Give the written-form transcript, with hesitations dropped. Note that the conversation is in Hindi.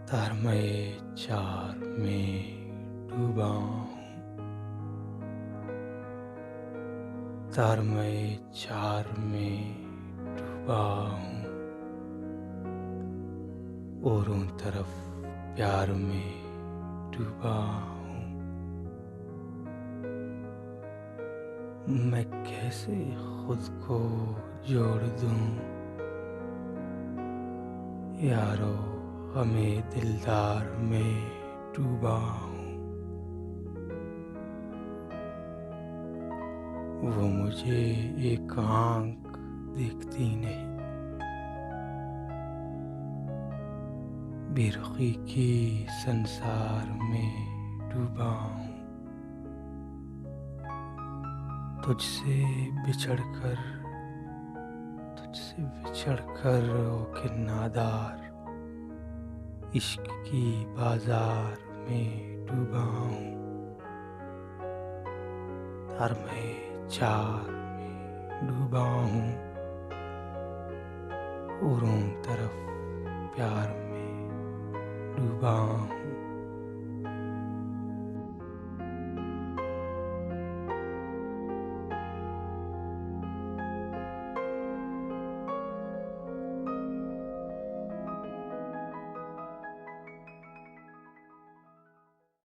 तारमय चार में डूबा हूँ। तारमय चार में डूबा हूँ। औरों तरफ प्यार में डूबा हूँ। मैं कैसे खुद को जोड़ दूँ यारो, हमें दिलदार में डूबा हूँ। वो मुझे एक आँख देखती नहीं, बेरुखी की संसार में डूबा हूँ। तुझसे बिछड़कर ओ किन्नादार इश्क की बाजार में डूबा हूँ। तारमय चार में डूबा हूँ। औरों तरफ प्यार में डूबा हूँ।